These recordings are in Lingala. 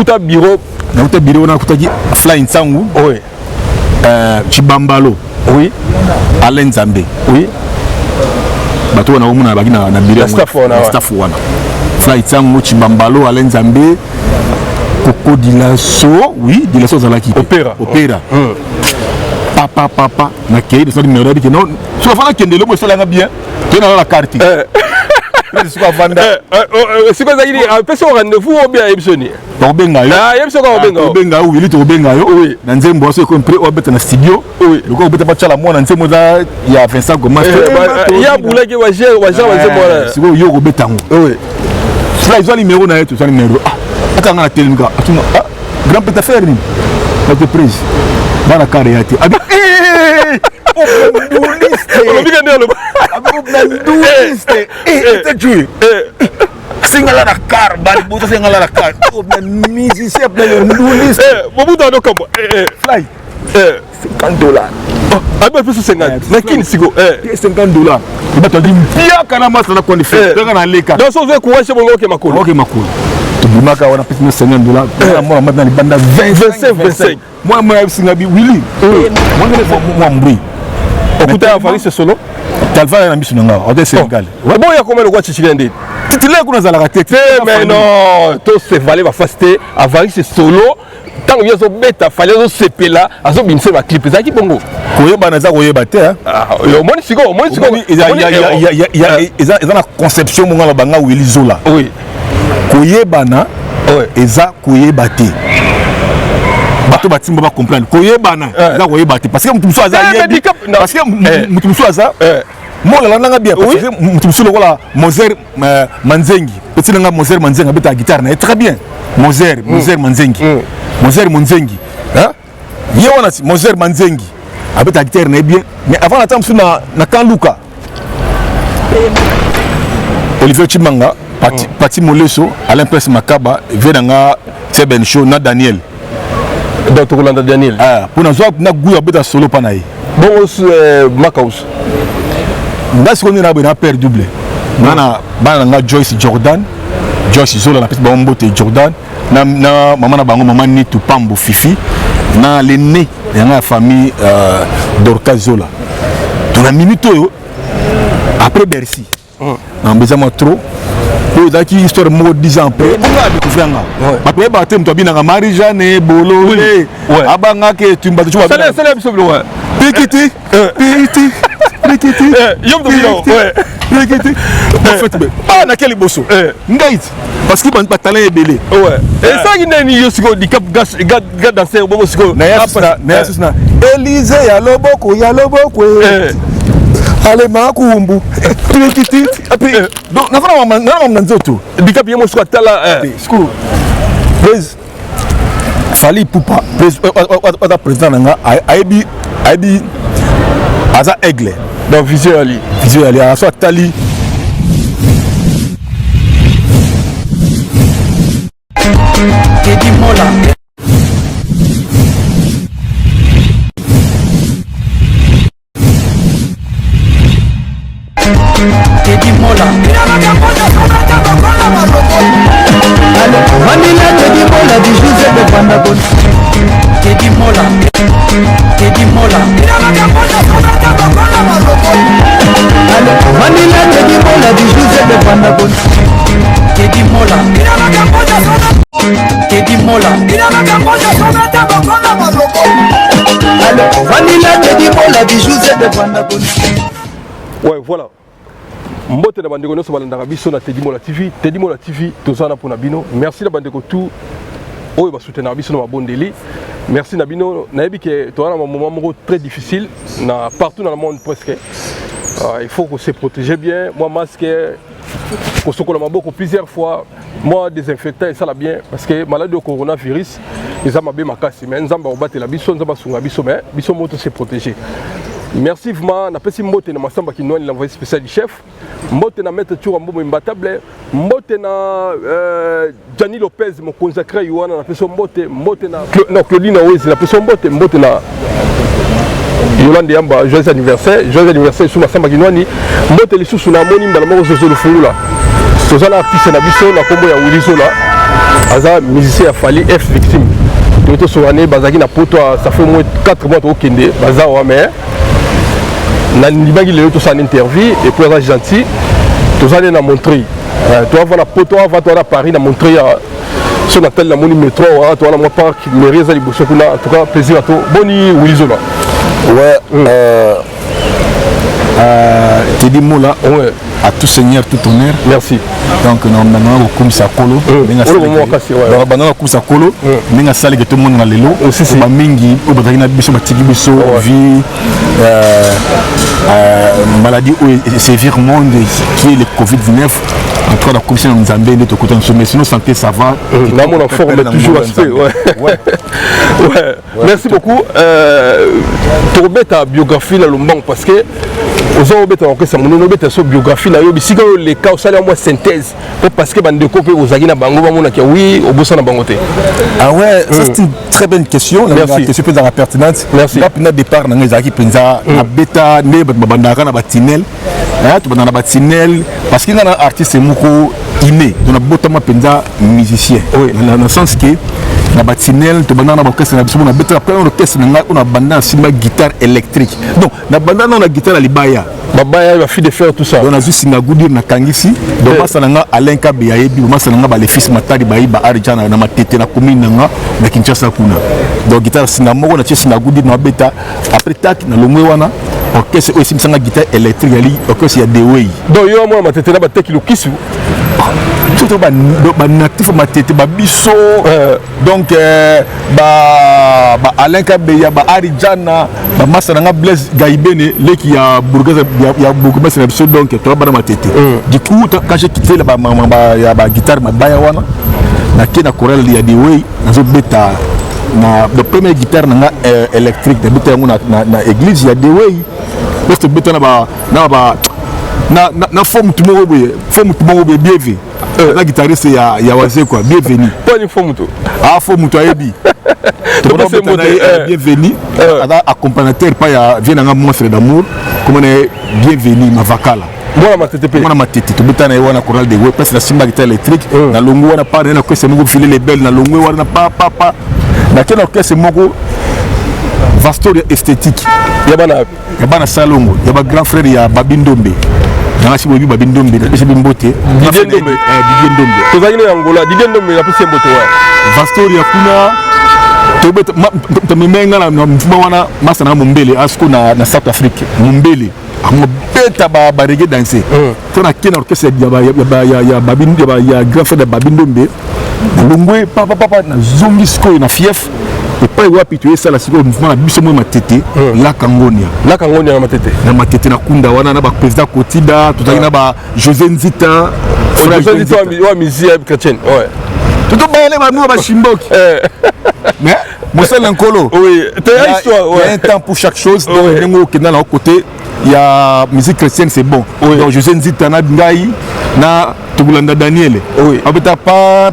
okuta bureau na okutaki Fly Nsangu. Oui. Chibambalo. Oui. Alain Nzambe. Oui. Bato na omuna baki na bureau staff wana. Fly Nsangu, Chibambalo, Alain Nzambe. Coco Dilasso, oui, Dilasso Zalaki. Opéra. Papa, na kei de ça numéro que non. Soit fana kende le mo so la bien. Tu na la carte. C'est quoi vanda? C'est quoi ça il est peut-être rendez-vous ou bien Ebsoni. Obenga yo. Ah, Ebsoni Obenga. Obenga oui, il Obenga yo. Oui. Na nzembo so ko pré obeta na studio. Oui. Le ko obeta pa chala mo na nzembo da ya Vincent Goma. Il y a boula qui wa nzembo là. C'est quoi yo obeta ngo. Oui. Cela ils ont numéro na tout ça numéro. Aka nga na telinga. Atuma grand peut faire ni. Notre prise. Dans la carrière. Singala na car, bali buta singala na car. Musicien plein de nduliste. Bobuta ndo kamo. Fly. $50. Ah ben plus 50. Na kin sigo. $50. Il va te dire bien kana masala na kondi fait. Dans na leka. Dans so veut courir chez bongo ke makolo. OK makolo. Tubimaka wana pesi $50. Moi maintenant les banda 25. Moi singabi Willy. Moi mbri. Okuta Faris solo. Talva na biso nga. On est Sénégal. Ouais bon ya comment le quoi chichikende. Titile kuna za la tête. Mais non, tout se valait va faster avant c'est solo. Tant que zo beta fallait zo sepela, azo binse ba clip za ki bongo. Koyeba na za koyeba te hein. Ah, yo moni siko. Il y a la conception monga la banga Willy Zola. Oui. Koyeba na eza koyeba te. Bato batimba ba comprendre. Koyeba na eza koyeba te parce que mutuso aza yebi. Parce que mutuso aza moi la nanga bien parce que mutuso lokola Moser Manzengi. Petit nanga Moser Manzengi abeta guitare na très bien. Moser Manzengi. Moser Manzengi. Hein? Yona Moser Manzengi abeta guitare na bien. Mais avant la temps na Kanluka. Olivier Chimanga, Pati Moleso, Alain Presse Makaba, Venanga Seben Show na Daniel. Dr. Rolanda Daniel. Ah, pour nous na gouya beta solo panaï. Bon Makaus. Ndasi ko ni na bena père double. Nana bana Joyce Jordan. Joyce Zola na pesi bombote Jordan. Na maman na bango maman ni Tupambo Fifi. Na l'aîné de la famille Dorcas Zola. Dans la minute après Bercy. On besoin trop. Pour daki histoire mo 10 ans après, on a découvert nga. Ba pe ba tem to bi na Marie Jeanne Bolo. Abanga ke tumba tu va. C'est biso blo. Pikiti. Yom to bilo. Ouais. Pikiti. En fait ah na quel bosso. Ngait parce qu'il ba talent belé. Ouais. Et ça qui n'est ni yosiko di cap gas danser bobo siko. Na yasusna. Élise ya loboko. Ale makumbu tikiti api donc na fana nzoto bika bien mo siko tala school pres Fally Ipupa pres président nga aibi aza aigle donc visually aso tali Teddy Mola Teddy Mola Manila Teddy Mola du José de Bandabon Teddy Mola Manila Teddy Mola du José de Bandabon Teddy Mola Manila Teddy Mola du José de Bandabon. Ouais, voilà. Mbote na bandeko nyonso balandaka biso na Teddy Mola TV tozana pour Nabino. Merci na bandeko tout oyo basoutenir biso na mabondeli. Merci Nabino. Nayebi ke toana un moment très difficile na partout dans le monde presque. Il faut qu'on se protège bien. Moi masque qu'on se colle beaucoup plusieurs fois. Moi désinfectant et ça la bien parce que maladie au coronavirus ils ont mabé makasi mais nzamba obatela la biso nzamba sunga biso mais biso moto se protéger. Merci vraiment. Napesi mbote na masamba qui noine l'envoyé spécial du chef. Mbote na maître Tour Mbomo imbattable. Mbote na Gianni Lopez mon consacré Yohana na peso mbote na Claudine Owezi na peso mbote na Yolande Yamba joyeux anniversaire sur masamba qui noine mbote lisusu na moni mbala moko zozo lufungula. Tozala artiste na biso na kombo ya Willy Zola. aza musicien a fallu F victime toto sorane bazaki na poto ça fait au moins 4 mois to kende baza wa mais na libangi le to sa interview et puis aza gentil to za na montrer to va na poto va to na Paris na montrer son appel la moni métro to na mo parc mairie za liboso kuna en tout cas plaisir à to boni Willizola ouais Teddy Mola ouais à tout seigneur, tout honneur. Merci. Donc, nous avons comme ça, Kolo. Nous avons comme ça, Kolo. Nous avons salé que tout le monde a l'élo. Nous avons mingi, nous avons vie, maladie ou sévère monde qui est le Covid-19. En tout cas, la commission nous a bien dit mais sinon, santé, ça va. Nous avons forme toujours aspect. Merci beaucoup. Pour remettre ta biographie dans le monde, parce que aux hommes bêta ça mon bêta sur biographie là yo bisika les cas ça moi synthèse parce que bande copé aux agina bango ba mona ki oui au bossa na bangote. Ah ouais, ça c'est une très bonne question. La question peut être pertinente. Merci. Là pendant départ na ngezaki penza na bêta ne bandaka na batinel. Tu vas dans la batinel parce qu'il y a un artiste moko inné, on a botama penza musicien. Dans le sens que na batinel to banana orchestre na biso na beta après orchestre na on a bandana simba guitare électrique donc na bandana na guitare libaya babaya va fi de faire tout ça on a vu singa gudir na kangisi donc masa na Alain Kabe ayebi masa na ba les fils matari ba iba arjana na matete na commune na Kinshasa kuna donc guitare singa moko na singa gudir na beta après tak na lomwe wana orchestre aussi msanga guitare électrique ali orchestre ya Dewey donc yo moi matete na ba teki lokisu tout ba natif matete ba biso donc Alain Kabeya ba Arijana ba Masana Blaise Gaibene leki ya Bourgaza ya Bourgaza na biso donc to ba matete du coup quand j'ai quitté la ba guitare ma baya wana na kena chorale ya Dewey nazo beta na la première guitare na électrique de beta na église ya Dewey parce que beta na forme tout monde bien vu la guitariste ya wazé quoi bienvenue pas une forme tout forme tout ayebi bienvenue accompagnateur pas ya vient monstre d'amour comme on est bienvenue ma vakala moi ma tête to beta na wana chorale de web parce la simba guitare électrique na longo wana pas na ko c'est moko filer les belles na longo wana pa na quel orchestre moko vastoria esthétique ya bana salongo ya ba grand frère ya Babindombe na si bobi Babindombe na pese bimbote Didier Ndombe to zangine Angola Didier Ndombe na pese mbote wa vastoria kuna to beta to memenga na mfuma wana masa na Mumbele asko na South Africa Mumbele amo beta ba reggae danser to na kena orchestre ya Babindombe ya grand frère de Babindombe longwe papa na zongi sko na fief et pas wapi tu es ça la siko mouvement na biso mo matete la kangonia na matete na kunda wana na ba président Kotida tout na ba José Nzita wa musique chrétienne ouais tout baile ba nous ba chimboki mais Moussel Nkolo oui t'as histoire ouais il y a un temps pour chaque chose donc nengo kena na côté il y a musique chrétienne c'est bon donc José Nzita na ngai na Togolanda Daniel oui abeta pa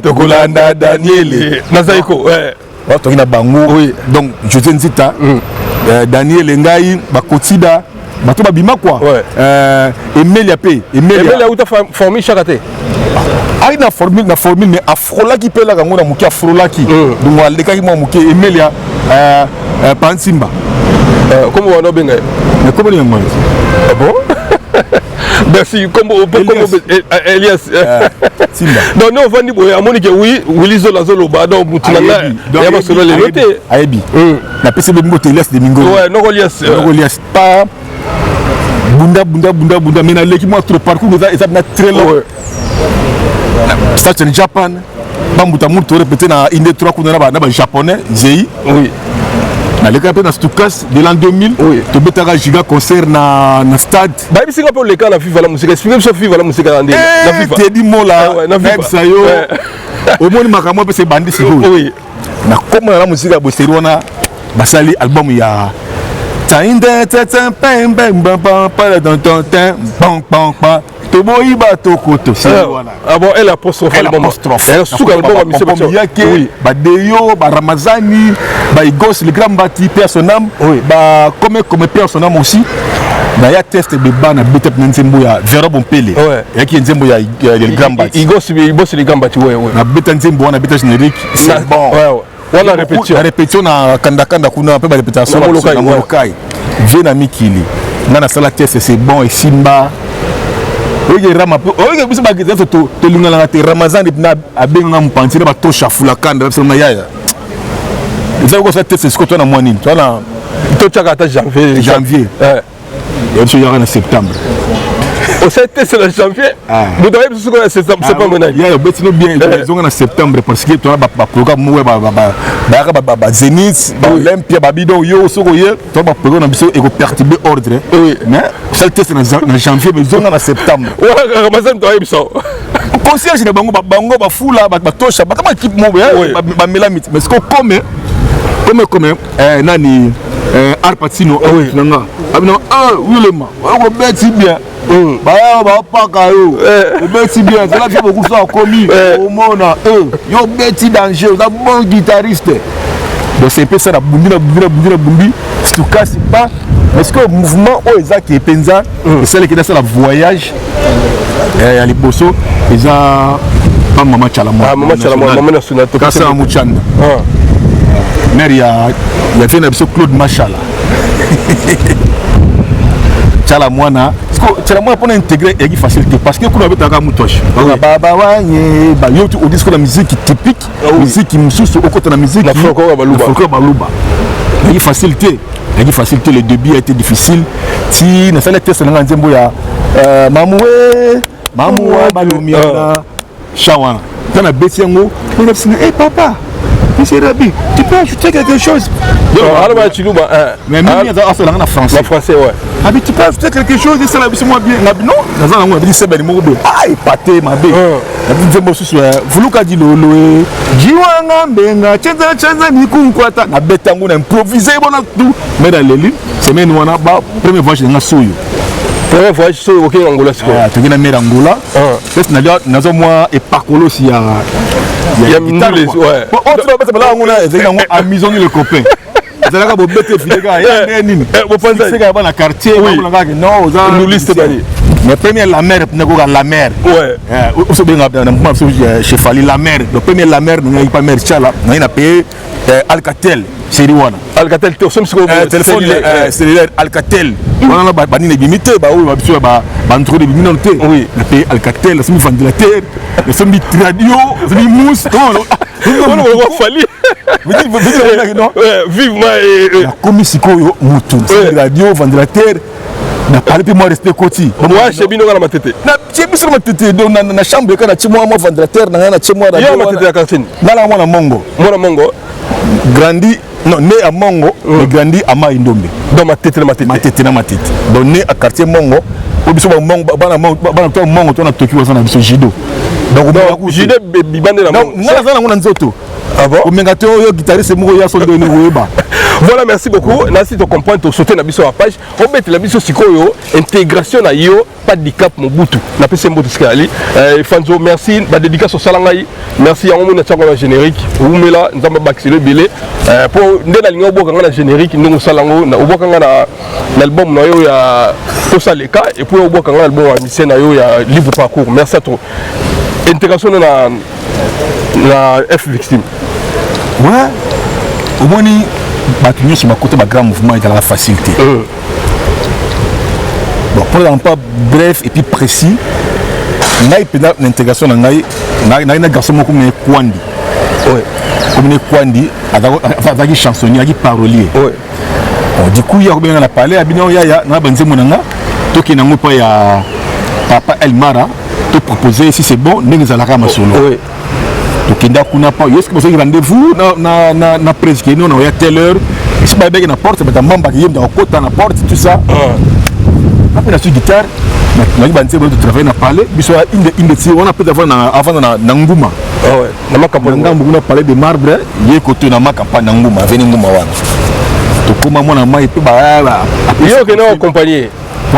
Togolanda Daniel nazaiko ouais to ina bango oui donc José Nzita Daniel ngai ba Kotida bato babima quoi Emelia ou ta formule chakate ai na formule mais afrola qui pela kango na muki afrola qui donc aleka ki mo muki Emelia Pansimba comment on a bien mais comment il y a bon merci comme Elias Simba donc nous vandi boya amoni ke oui Willizola zoloba donc mutunanga ya masolo le noté ayebi na pese be mbote Elias de Mingo ouais no Elias pas bunda mais na leki mo trop parcours ça na très long ça c'est le Japon bambuta murto répéter na inde 3 kuna na ba japonais zei oui na le capé na Stukas de l'an 2000 to betaka giga concert na stade ba biso pour le cas na FIFA la musique expliquer sur FIFA la musique na FIFA Teddy Mola na FIFA yo au moins makamwa pese bandi siko oui na comme la musique ya boseri wana basali album ya Taïnde tete pem bem bam bam pas dans ton temps bam bam bam toboyi ba tokoto voilà. Ah bon, elle apostrophe. Elle apostrophe. Elle sous album à Monsieur Bacho. Oui. Ba Deyo, ba Ramazani, ba Igos le grand bâti personnam, oui. Ba comme personnam aussi. Na ya test de bana betep nzembo ya Vera Bompele. Ouais. Ya ki nzembo ya le grand bâti. Igos le grand bâti, ouais. Na beta nzembo na beta générique. C'est bon. Ouais. On a répétition. La répétition na kanda kuna peu ba répétition na Molokai. Viens à Mikili. Na sala test c'est bon et Simba. Oye rama oye biso ba gete to lingala na te Ramazan na abenga mpantira ba tosha fula kanda biso na yaya. Ils ont fait test ce que toi na moine. Toi na to chaka janvier. Et tu y aura en septembre. Au test c'est le janvier. Vous devez ce qu'on a septembre maintenant. Il y a betino bien ils ont en septembre parce que toi ba programme ba Zenith, ba Olympia, ba Bidon yo soko ye, toi ba programme biso et ko perturber ordre. Oui. Mais ça test na janvier mais ils ont en septembre. Ouais, Ramazan toi biso. Concierge de bango ba fula ba tosha ba kama équipe mo ba melamit mais ce qu'on comme nani Arpatino nanga abino Willema on beti bien ba paka yo beti bien c'est là que beaucoup ça commis au monde yo beti danger un bon guitariste donc c'est un peu ça la bumbi stuka c'est pas est-ce que le mouvement oza qui est penza c'est celle qui dans la voyage à Liboso ils ont pas maman Chalamwa maman nationale Kasa Muchanda mère il y a fait un épisode Claude Machala Chalamwa na Chalamwa pour intégrer et facilité parce que kuna betaka mutosh baba wanye ba yo au disque de musique typique musique qui msusu au côté de la musique la folklore baluba il facilité le début a été difficile si na sala test na nzembo ya mamoué balumia shawana dans la betiango on a dit hey papa monsieur Rabi tu peux ajouter quelque chose mais même il y a ça en français ouais Abi tu peux ajouter quelque chose et ça la biso moi bien non dans un dit c'est ben mo be ai pâté ma be nzembo susu vuluka di lolo jiwanga mbenga chenza mikunkwata na betango na improviser bona tout mais dans les lignes semaine wana ba premier voyage na soyo première voyage soyo OK Angola siko tu na mera Angola parce na zo moi et parcolo si ya les ouais autre bête là on a ezali ngo amusons le copain ezalaka bo bête fileka ya nini bo pensa c'est ka na quartier on nga non za nous liste bali mais premier la mer na la mer ouais on se benga na moi chez Fali la mer le premier la mer na pas mer chala na ina payer Alcatel Seriwana Alcatel to som siko téléphone cellulaire Alcatel on a ba ni limité ba ou ba biso ba trop de minute oui na payer Alcatel c'est ventilateur c'est mi radio c'est mi mousse on va Fali vivement la commisiko yo mutu radio ventilateur na parler puis moi rester côté moi chez bino na matete na chez biso matete do na chambre kana chimwa mo ventilateur na chimwa radio ya matete ya cantine na mwana mongo grandi non né à Mongo mais grandi à Maindombe dans matete donc né à quartier Mongo au biso Mongo bana to Mongo to na Tokyo na biso judo donc judo bibande na Mongo na ngona nzoto ah bon omengato yo guitariste moko ya sondo ni weba. Voilà, merci beaucoup. Merci de comprendre, de sauter dans la page. On met la mission sikoyo, intégration na yo, pas de handicap Mobutu. Na pese Mobutu skali. Fanzo, merci. Ba dédicace au Salangai. Merci à mon tchako na générique. Oumela, nzamba baxile belé. Pour ndena linga oboka na générique, ndongo salango na oboka na l'album na yo ya Kosaleka et puis oboka na album à Missen na yo ya Libre Parcours. Merci à toi. Intégration na F victime. Ouais. Au moins batunyo sur ma côté ba grand mouvement est dans la facilité. Bon, pour ne pas bref et puis précis, ngai pena l'intégration na ngai na garçon moko me Kwandi. Ouais. Comme Kwandi avec chansonnier, avec parolier. Ouais. Bon, du coup il y a bien la parler abino ya na banzemo nanga toki nango pa ya papa Elmara te proposer si c'est bon ndenge za la rama solo. Ouais. Donc il y a un rendez-vous na presque nous on a telle heure si pas bien na porte mais mamba qui est dans côté na porte tout ça après la guitare na banze bon travailler na parler biso inde on a peut avoir avant na nguma ouais na makambo ngamba on a parlé de marbre yé côté na makampa na nguma veni nguma wana tokoma mwana mai pe yo ke na accompagner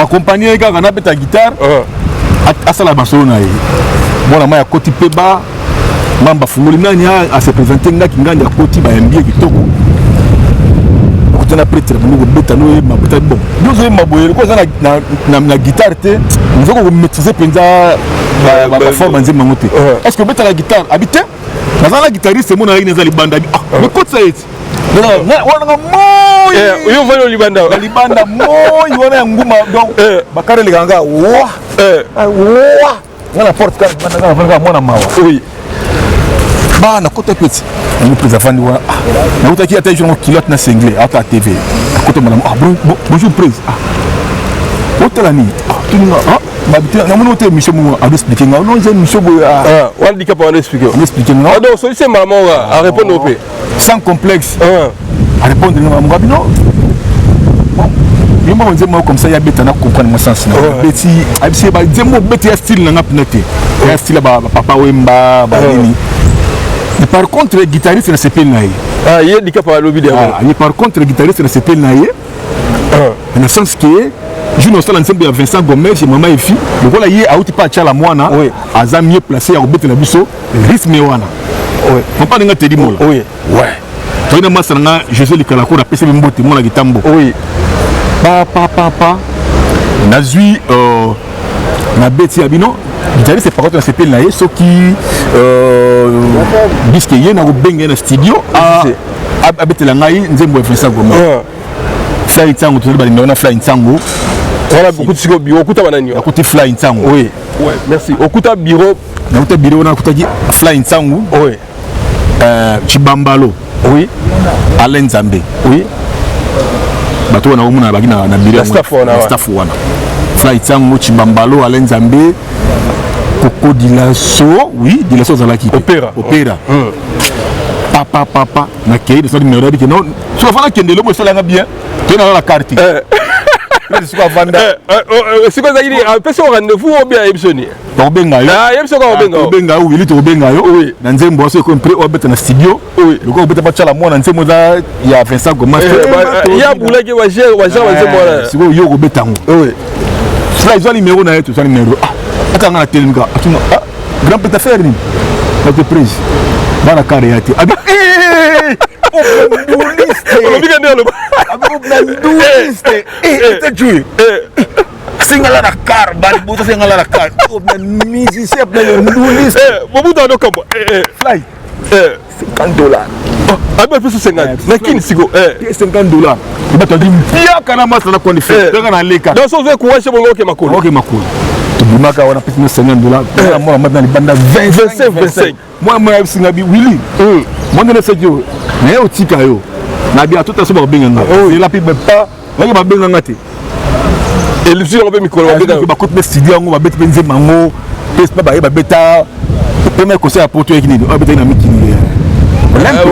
accompagner kaka na beta guitare asala basolo na ye mwana mai akoti pe ba mamba fungoli nani a se présenter ngaki ngandi akoti ba yambie kitoko kutana prêtre mungu beta no mabeta bon dozo maboyele ko za na guitare te nzoko ko maîtriser penza ba forme nzema ngote est-ce que beta la guitare habité na la guitariste mona ina za libanda mais ko ça est wana moyi yo valo libanda moyi wana nguma donc bakare liganga wa ngana porte kana ngana mwana mawa oui ba na kota petit on nous présente wana na utaki ata jongo kilote na single ata TV kota madame bonjour prise otala ni tuninga babité na mono te mission mo a expliquer nga non j'ai mission bo on dit capable d'expliquer nga donc c'est maman à répondre au p sans complexe à répondre nga ngabino yomba nzema comme ça ya beta na comprendre mon sens na beti abisi ba nzemo beti ya style na ngapnete ya style ba papa wemba ba nini. Mais par contre le guitariste na sepel na ye il est capable de lobby mais par contre le guitariste na sepel na ye dans le sens que je ne sais pas ensemble ya Vincent Gomez et maman et fille donc voilà ye a outi pas chala mwana aza mieux placé ya obeta na biso rythme wana on pas nga tedi mola oui toi na masanga Jésus likala ko na pese mbote mona gitambo oui pa nazui na beti ya bino guitariste par contre na sepel na ye soki bisque ye na kobenga na studio abetela ngai nzembo ya Vincent Gomez Fly Ntango to ba na Fly Ntango voilà beaucoup de siko bureau okuta banani ya côté Fly Ntango oui merci okuta bureau na okuta Fly Ntango oui Chibambalo oui Alain Nzambe oui bato wana omuna baki na bureau staff wana Fly Ntango Chibambalo Alain Nzambe Coco Dilasso oui Dilasso zalaki opéra papa na kei de so numéro bi que non so fa na kende lo mo so la bien to na la carte c'est quoi vanda c'est quoi ça il a fait son rendez-vous ou bien Ebsoni to benga yo Ebso ko benga oui li to benga yo na nzembo so ko pré obeta na studio oui le ko obeta pa chala mo na nzembo za ya Vincent Gomez ya boulage wa nzembo la siko yo ko betango oui cela ils ont numéro na yetu so numéro ata ngana telinga akino grand peut faire ni notre prise bana kare yati abi singala na car bali buta singala na car musicien na nduliste bobuta ndo kambo fly $50 abe pesa 50 lakini siko $50 bato di pia kana masa na kwani fe kana leka donc so ze kuwasha bongo ke makolo tubimaka wana pesa $50 moi maintenant ni banda 25 moi singa bi Willy moi ne sais que mais otika yo na bia tout ça ba benga nga c'est la pibe pas ngi ba benga ngati et le sur ba mikolo ba benga ba ko be studio ngo ba beti benze mango pesa ba beta premier conseil à porto ekini ba beta na mikini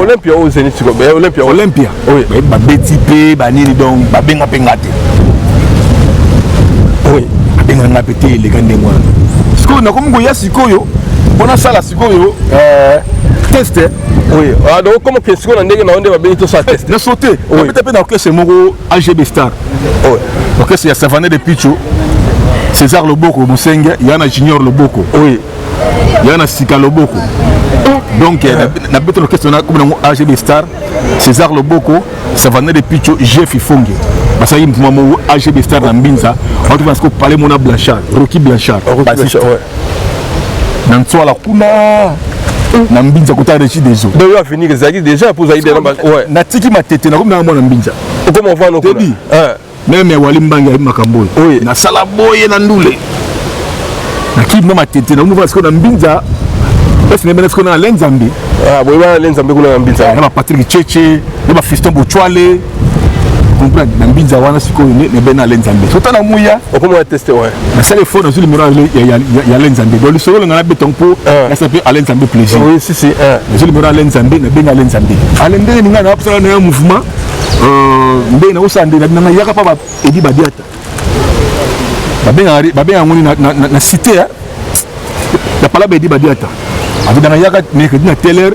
Olympia au Zénith Olympia oui ba beti pe ba nini donc ba benga pe ngati oui benga nga pété les gande moi siko na komungo ya sikoyo bona sala sikoyo test oui donc comment que siko na ndenge na onde ba benito sa test na sauter peut-être pe na orchestre moko AGB Star oui orchestre ya Savané de Picho César Loboko Musenge yana Junior Loboko oui yana Sika Loboko donc na beto orchestre na comme na AGB Star César Loboko Savané de Picho Jeff Ifonge parce que mo AGB Star na Mbinza on va se parler mona Blanchard Rocky Blanchard ouais na ntswala kuna na Mbinza kota régi des eaux donc il va finir ezali déjà pour zaïde ouais na tiki matete na comme na mona Mbinza comment on va no debi même wali mbanga makambo na sala boye na ndule na ki mama matete na mova siko na Mbinza parce que ne benesko na Lenzambe boye ba Lenzambe kuna na Mbinza na Patrick Cheche na Fiston Bochwale comprendre na Mbinza wana siko ne bena Lenzambe so tana muya comment on tester ouais na sale phone sur le numéro ya Lenzambe donc le solo ngana beton po na s'appelle Lenzambe plaisir oui si sur le numéro Lenzambe na benga Lenzambe alende ni ngana apsala na mouvement ndé na osande na yaka pa edi badiata babenga ngoni na cité la pala edi badiata avec na yaka mercredi na telle heure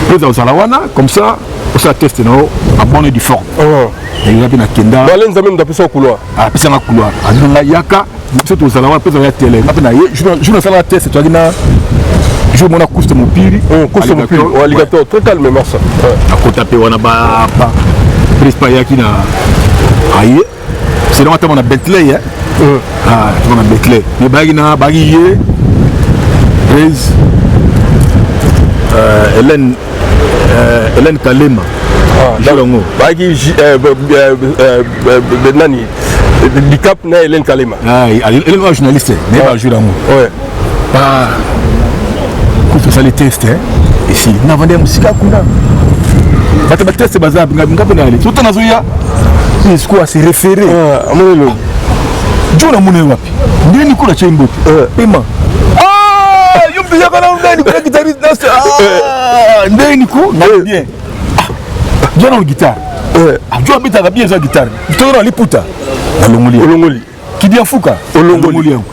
pesa osala wana comme ça ça teste non abonné du fort et il a bien kenda ba lenza même d'après ça couloir ah puis ça na couloir azonga yaka c'est aux alawa peut ya télé na je na sala test tu na je mona course mon piri o alligator total même ça à côté pe wana ba prespa yaki na aye c'est non attends on a Bentley ah on a Bentley mais bagi ye 13 Hélène Kalema Jolango bagi nani du cap na Hélène Kalema ah elle est journaliste mais pas Jolango ouais pas pour ça les tests ici na vendre musique kuna bata ba test bazab ngapi na ali tout na zoya c'est quoi c'est référé amonelo jona mune wapi ndeni kula chembo pema yumbi yakana ndeni kula guitariste ndeni ko na bien jona guitare jona bita bien za guitare toro liputa na longoli kidia fuka longoli yango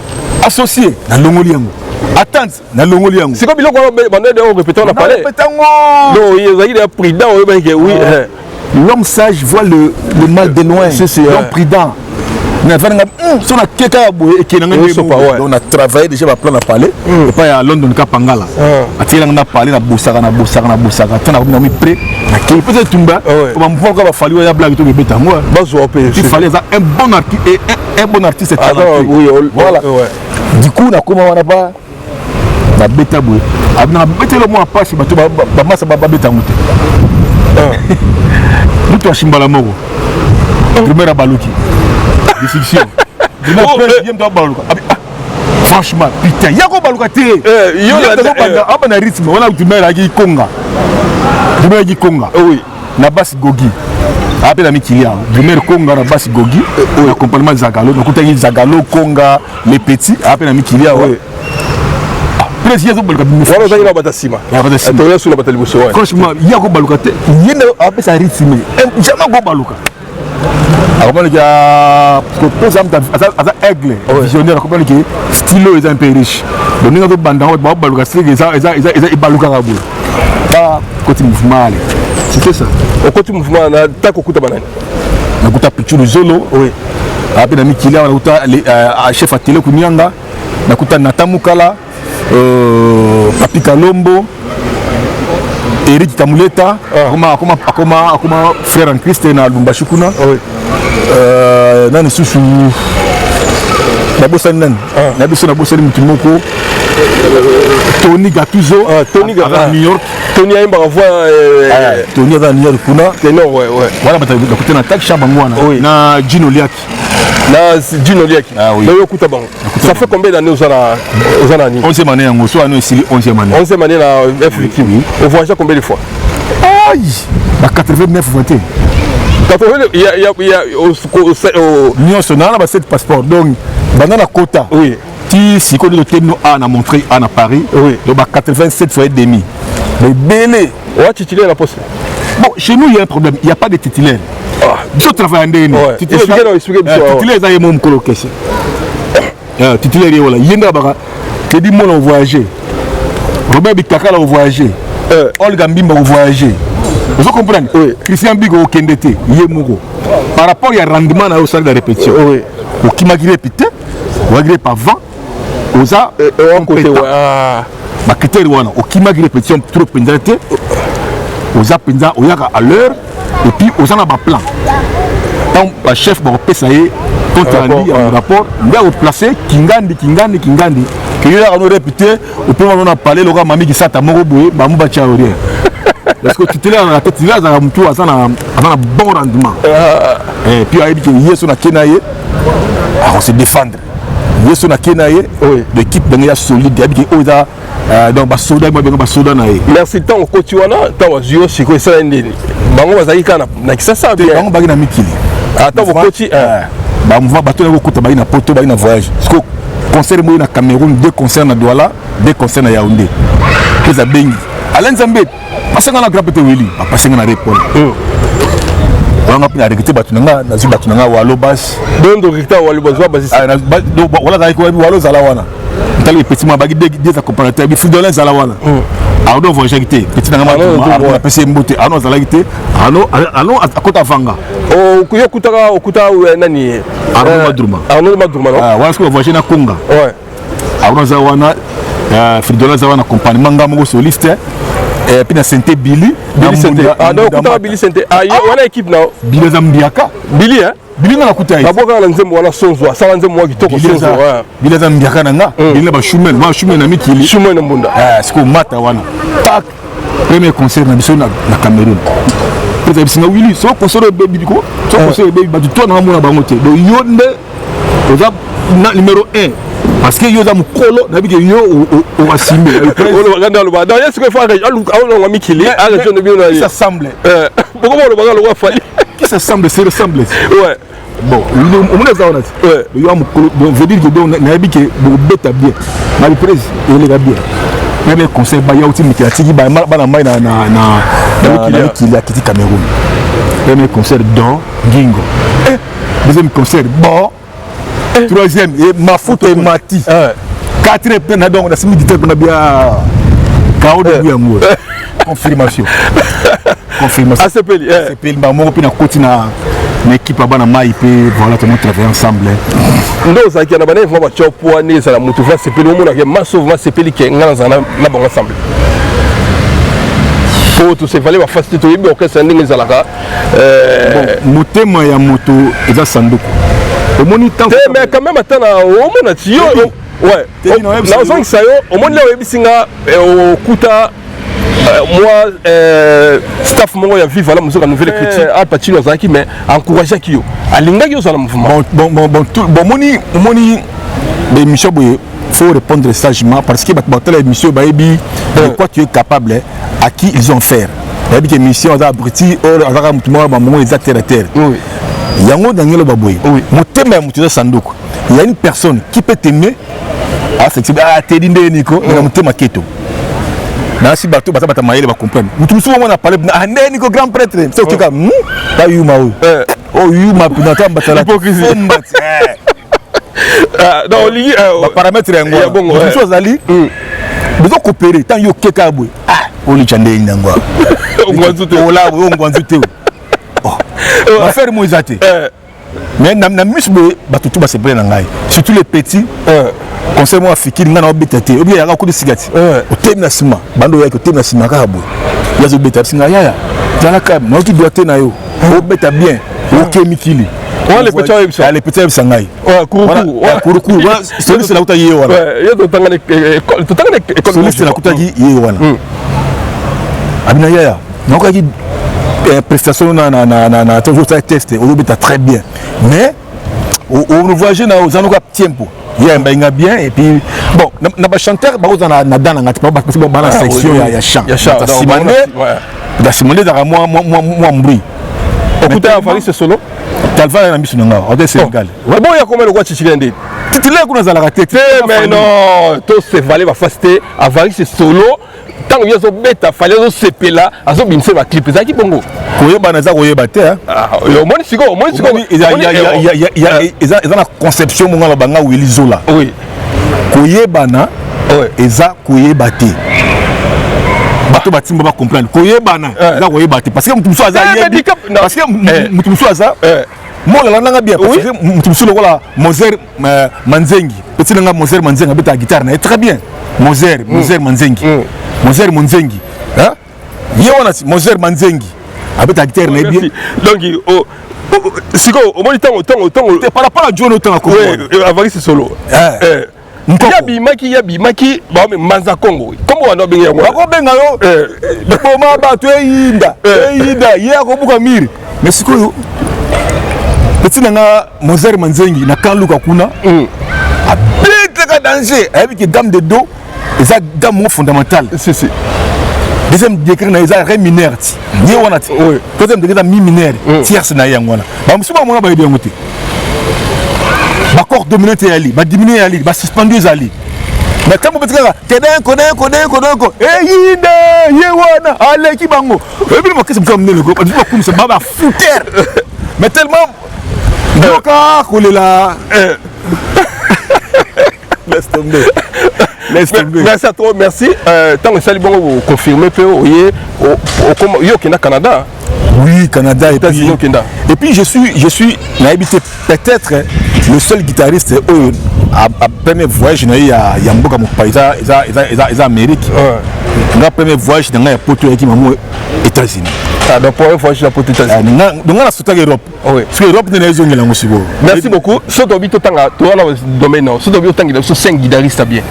associé na longoli yango attente na longoli yango c'est comme biloko bande de répéter on a parlé non il y a prudent oui l'homme sage voit le mal de loin l'homme prudent na vanga so na keka boye ekenanga on a travaillé déjà ba plan à parler et pas à London ka pangala atira na parler na bosaka tana na mi prêt na ke peut-être tumba ba mpo ka ba fali ya blague to beta moi bazo apé il fallait un bon artiste oui voilà du coup na comment on a pas na beta boye abna beta le moi passe ba to ba massa ba beta muté muto ashimbala moko primera baluki décision franchement putain yako baluka te yo la na rythme on a tumela ki konga oui na basse gogi appelle ami Kilia primaire konga na basse gogi accompagnement Zagalo donc tu Zagalo konga les petits appelle ami Kilia ouais président baluka wala za ina batasima to yesu na batali buso ouais franchement yako baluka te yenda appelle ça rythme jamais go baluka comment il y a pose à aigle visionnaire comment il y stylo est un peu riche donc nous avons banda on baluka c'est ils baluka rabou pas côté mouvement c'était ça au côté mouvement na ta kokuta banani na kuta pichulu zolo oui après na Mikilia on a chef atelier kunyanga na kuta natamukala Papi Kalombo Eric Tamuleta comment frère en Christ na Lumbashi kuna nani susu na bossa nani na biso na bossa mutumoko Tony Gattuso Tony à New York Tony aimba voir Tony à New York kuna non ouais voilà bata côté na tak chabangwana na Gino Liaki na Gino Liaki na yokuta bango ça fait combien d'années aux années 11e année yango so ano esili 11e année 11e année na FVQ on voyage combien de fois aïe ba 89 voté 80 il y a Union nationale ba 7 passeports donc banana quota oui ti si ko de terme A na montré A na Paris oui donc ba 87 fois et demi mais belé on va titulaire la poste bon chez nous il y a un problème il y a pas de titulaire je travaille en DN titulaire ça y est mon colocation titulaire voilà yenda baka te di mon voyager Robert Bikaka a voyagé Olga Mbimba a voyagé vous comprenez Christian Bigo au Kendete Yemuro par rapport au rendement au salle de répétition au qui m'a répété ou agré par vent aux a un côté ma critère wana au qui m'a répétition trop pendante aux a pendant au yaka à l'heure et puis aux en a ba plan tant le chef va repérer compte rendu en rapport là au placé Kingandi que il a répété au point où on a parlé le gars mami qui sata moko boye ba mba cha rien parce que tu te là la tête là ça mtu azana bon rendement et puis il dit que yeso na kenaye on se défendre yeso na kenaye l'équipe benga solide il dit que oza donc ba soda na ye merci tant ko tiwana tant wazio siko ça ndeni bango bazaki kana na kisasa bien bango bagi na mikili attends ko ti ba mva bato na ko bagi na poto bagi na voyage parce que concert mo na Cameroun 2 concerts na Douala 2 concerts na Yaoundé que ça bengi Alain Zambé pasanga na grapete wili pasanga na repol wanga pina rekete batu nga na batu nga walo bas dondo rekete walo bazwa basi wala za ko walo zala wana tali petit moi bagi des accompagnateurs bi footballeur zala wana Arnaud voyage été petit na ngama PC mbote Arnaud zala été Arnaud akota vanga o kuyo kutaka okuta nani Arnaud Madrouma non wana ko voyage na Konga ouais Arnaud zala wana footballeur zala wana accompagnement ngama soliste et puis na Santé Billy Santé donc kutaka Billy Santé wana équipe na Billy Zambiaka Billy hein Billy na kuta yi aboka na nzembo wana sonzo sala nzembo wa kitoko sonzo Billy Zambiaka nanga Billy ba Shumel na mikili Shumel na mbunda siko mata wana tak premier concert na biso na Cameroun peut-être singa Willy so concert baby ko so concert baby ba to na mona bango te do yonde oza numéro 1 parce que yo za mukolo na bike yo o wasimbe o baganda lo ba da yesu ko fa ga alu wa mikili ala jono bi na ça semble boko mo lo bagalo wa fali qui ça semble c'est ressemble ouais bon on me ça on a ouais yo mukolo donc veut dire que donc na bike bo beta bien na bi presse il est bien même conseil ba ya outi mikati ba na mai na mikili akiti Cameroun premier concert dans Gingo deuxième concert bon troisième et ma photo et Mati quatrième peine donc on a semi dit on a bien KO de bien moi confirmation ACPL ba mo pina kotina na équipe ba na mai pe voilà tout travailler ensemble ndo za ki na bana fo ba chopo ne za la mutu va ACPL mo na ke massivement ACPL ki ngana na bon ensemble pour tout se valait ba facilité to bi orchestre ndingi za la ka motema ya moto eza sanduku omoni temps mais quand même attends omona ti yo ouais na osongi sayo omoni leo ebisinga okuta moi staff mongo ya vivre la musique nouvelle critique Al Pacino zaki mais encourager ki yo alinga ki yo za mouvement bon moni des missions boye faut répondre sagement parce que batela émission baebi de quoi tu es capable à qui ils ont faire baebi que mission za abruti or azaka mutuma ba mongo les acteurs oui yango dangelo baboy motema ya mutu sanduku il y a une personne qui peut t'aimer ah tedi ndeniko na motema keto na si bato bata mayele ba comprendre mutu musu mo na parler ah ndeniko grand prêtre c'est tu comme ta yuma oh yuma pinata batala hypocrisie non li ba paramètre yango mutu azali bezo coopérer tant yo keka boy oli chande ngwa ngwanzute va faire moisate mais na misbe batutu ba se prendre ngai surtout les petits conseil moi fikiri ngana obetete obi ya ko disigati o temna sima bando yake o temna sima ka bo yazo beta singa yaya tala ka mo tu doit na yo o beta bien o kemikili on les petits sangai kuruku c'est la kuta yé wala yo to tangane école c'est la kuta yé wala abina yaya noko ki prestation na toujours ça test on beta très bien mais on voyage na aux anoka tempo il y a un bien et puis bon na ba chanteur ba ozana na dana ngati ba parce que ba na section ya chant da simone da moi mbri okuta Avaris solo talva na biso nga o de Sénégal bon ya comment le quoi chichikende titile kuna za la tête mais non to se valait va faster Avaris solo tant yo zo beta fallait zo sepela azo binse ba clip za ki bongo koyeba na za koyeba te yo moni siko eza na conception mo ngala banga Willy Zola oui koyeba na eza koyeba te bato batimba ba comprendre koyeba na eza koyeba te parce que mutu muso aza parce que mutu muso aza mo la nanga bien parce que mutu muso lokola Moser Manzengi petit nanga Moser Manzengi abeta guitare na très bien Moser Manzengi Moser Manzengi hein yona Moser Manzengi abeta guitare na bien donc siko o moni tango par rapport à John Otango Avaris solo yabi maki ba me manza Congo comme on a bien yango ko benga yo boma ba to eyinda ye ko buka miri mais siko petit nanga Moser Manzengi na kanluka kuna abete ka danger avec dame de dos et ça dame fondamentale si deuxième degré na eza ré mineur ti ye wana ti deuxième degré na mi mineur tierce na yango wana ba musuba mona ba yebi yango te ba corps dominante ali ba diminuer ali ba suspendu ali mais quand vous kodeko yinde ye wana ale ki bango ebi mo kese comme ne le groupe ba comme ça ba fouter mais tellement doka kolela Laisse tomber. Laisse tomber. Merci à toi, merci. Tant que ça, vous confirmez que vous êtes au Canada. Oui, Canada et puis je suis habité peut-être le seul guitariste à premier voyage il y a Mboka Mokpaïza ils Amérique. Le premier voyage dans la poto qui m'a États-Unis. Ah, donc pour un voyage dans les États-Unis. Donc on a sauté l'Europe. Oui. Sur l'Europe de les zones là aussi. Merci beaucoup. Ce doit être tanga toi dans le domaine. Ce doit être tanga sur 5 guitaristes bien.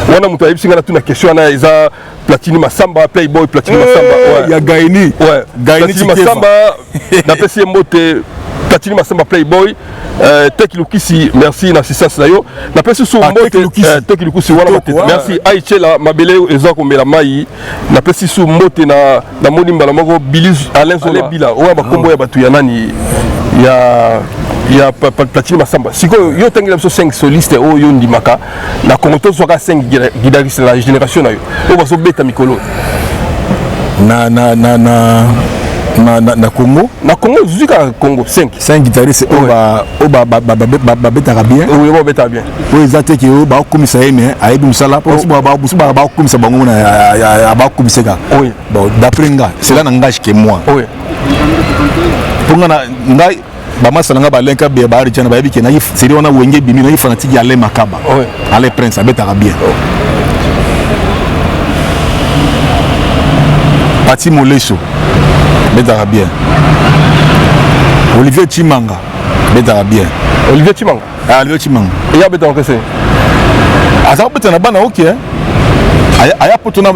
On a monté ici on a toute la question on a ils a Platini Masamba, Playboy, Platini Masamba. Il y a Gaini. Ouais. Platini Masamba. D'après si moté Platini Masamba Playboy. Tekilukisi merci l'assistance là yo. D'après si sous moté Tekilukisi voilà. Merci Aïchela Mabele ezako mela mai. D'après si sous moté na monimba la moko Billy Alain Zola Bila. Ouais ba kombo ya batu ya nani. Il y a Platini Masamba. Si yo tangi la 5 solistes o yo ndimaka na kongoto soka 5 guitaristes la génération na yo. O ba so beta mikolo. Na Congo. Na Congo jusqu'à Congo 5 guitaristes beta bien. Oui, beta bien. Oui, ça te qui ba komisa mais ayi musala pour ba komisa bango na ba komisa ga. Oui. Bon, d'après nga, c'est là n'engage que moi. Oui. Pour nga bama salanga balenka be ba richana ba biki na c'est on a wenge bimi na fanatique ya le makaba. Oui. Allez prince abeta bien. Pati Moleso beta bien. Olivier Chimanga beta bien. Olivier Chimanga. Ah Olivier Chimanga. Et ya beta okese. Asa beta na bana OK. Aya poto na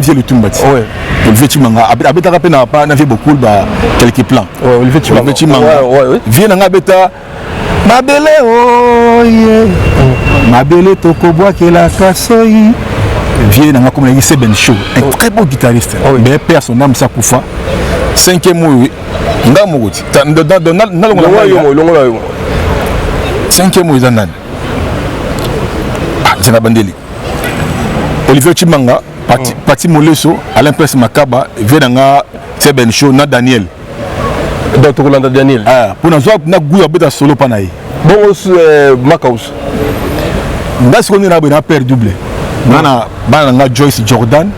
vie le tumbati. Oui. Olivier Chimanga abeta ka pe na pas na vie beaucoup ba quelques plans. Oui, Olivier Chimanga. Ouais. Vie na beta Mabele oh yeah. Mabele tokobwa ke la kasoi. Vie na comme la c'est Ben Show. Un très bon guitariste. Mais père son âme ça kufa. 5e mois nga mogoti. Longola 5e mois zanan. Ah, Zena Bandeli. Olivier Chimanga, Pati Moleso, Alain Prince Makaba, Venanga, c'est Ben Show, na Daniel. Donc Rolanda Daniel. Ah, pour nous voir na gouya beta solo panaï. Bon Makaus. Ndass ko ni na bena père doublé. Nana bana Joyce Jordan,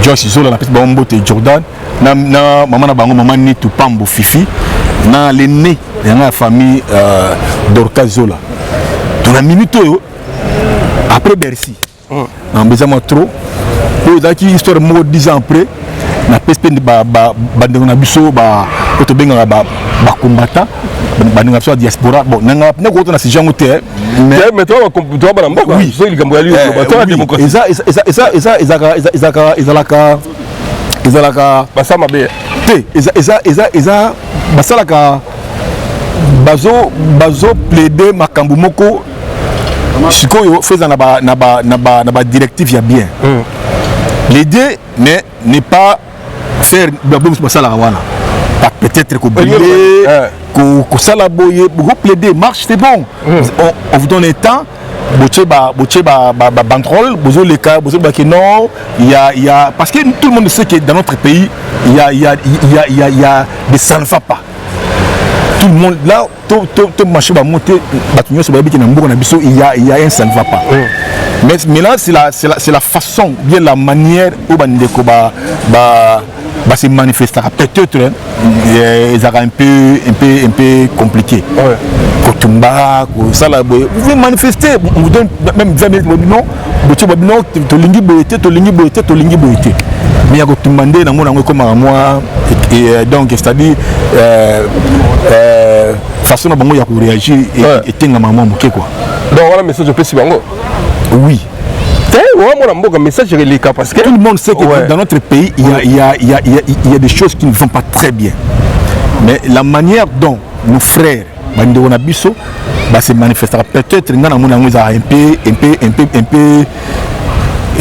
Joyce Zola na pesi ba mbote Jordan, na maman na bango maman ni Tupambo Fifi, na l'aîné de la famille Dorka Zola. Dans la minute après Bercy. En besoin trop. Pour daki histoire mo 10 ans après, na pesi ba na biso ba to benga ba combattant bandinga so diaspora bon nanga na ko to na sijango te mais toi ba mboka oui so il gambo ali ba démocratie ezalaka basama be te eza basalaka bazo plaider makambo moko sikoyo feza na ba directive ya bien l'idée n'est pas faire basala wana peut-être que que ça la boye beaucoup plaider marche c'est bon on vous donne un temps boche ba banderole bozo les cas bozo ba que non il y a parce que tout le monde sait que dans notre pays il y a des ça ne va pas tout le monde là tout marché va monter batunyo so ba bi que na mboko na biso il y a un ça ne va pas mais là c'est la façon bien la manière où bandeko ba se manifester peut-être ils aura un peu compliqué. Kotumba, ça vous pouvez manifester, on vous donne même 20 minutes non, to lingi boité. Mais il y a que demander dans mon comme moi et donc c'est-à-dire façon dont il y a pour réagir et tenga maman quoi. Donc voilà message je peux si bango. Oui. Message parce que tout le monde sait que dans notre pays il y a des choses qui ne vont pas très bien. Mais la manière dont nos frères se manifestera peut-être un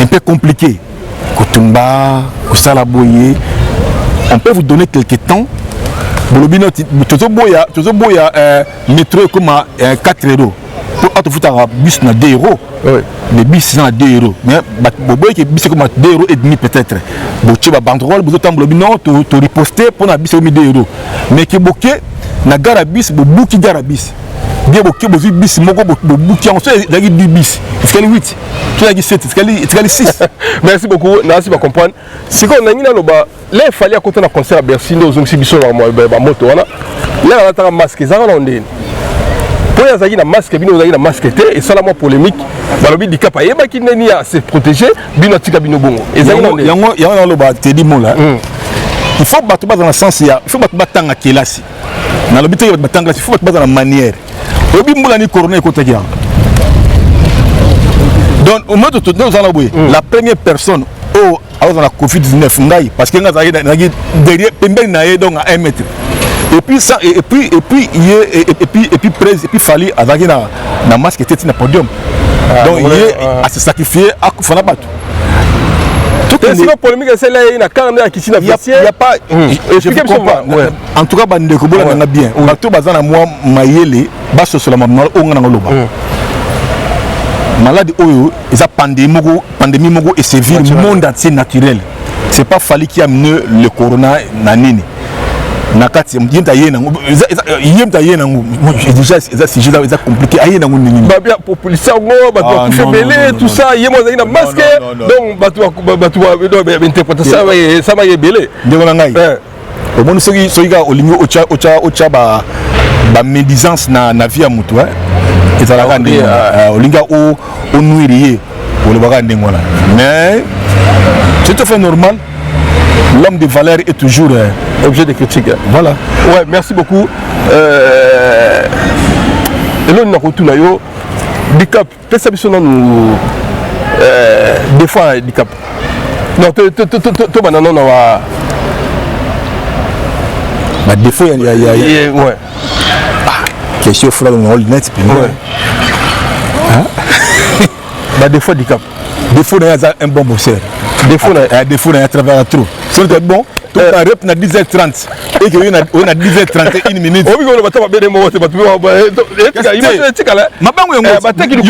peu compliqué. Kotumba, Kosalaboye, on peut vous donner quelques temps. Tozoboya métro comme 4 euros. Pour te foutre un bus na 2 euros. Les bus sont à 2 euros. Mais les bus c'est comme 2 euros et demi peut-être. Tu vas banderole, vous êtes non, tu riposter pour un bus 2 euros. Mais que boké na garabis, bouki garabis. bien boké bozu bis moko bobuki en fait dagi 10 bis c'est 8 tu as 7 c'est 6 merci beaucoup merci ba comprendre c'est qu'on a ngina loba là il fallait à côté na concert à Bercy ndo zongsi biso na moto wana là on a masque za na ndeni pour ya zaki na masque bino zaki na masque té et ça la polémique balobi dikap ayeba ki neni à se protéger bino tika bino bongo et zaki na yango na loba te di mola il faut battre dans le sens il faut battre dans kelasi na lobi te battre il faut battre dans la manière obi mbula ni corona ko takia donc au moment de nous allons la première personne au dans la Covid-19 ngai parce que ngai derrière pembeni na donc à 1 mètre et puis ça et puis fallait avec na masque était na podium donc il est à se sacrifier à fana bato c'est une polémique c'est là il y a quand même qui il y a pas je comprends en tout cas bande ko bola na bien bato bazana moi mayele baso sur la maman on na ngoloba maladie oyo eza pandémie moko et sévère monde entier naturel c'est pas fallu qui amène le corona na nini nakati yenta yena déjà c'est compliqué ayena nini ba bien population ngo ba to febele tout ça yemo za masque donc ba interprétation ça va yebele ndeko na ngai au monde soki ga olingo ocha ba médisance na vie ya mutu ezalaka ndenge olinga onuiriye olobaka ndenge wana mais c'est tout à fait normal. L'homme de valeur est toujours objet de critique. Voilà. Ouais, merci beaucoup. Et là, nous avons yo Dicap. Qu'est-ce que ça nous défend Dicap? Non, tu banana na wa. Bah défaut il y a ouais. Question frère on le net puis ouais. Hein? Bah défaut Dicap. Défaut il y a un bon boxeur. Défaut à travers trop. C'est bon. Tout à rep na 10h30 et que on a 10h31 minutes. Oui, on va pas bien moi c'est pas tout. Imagine tikala. Mabango yango. Bataki du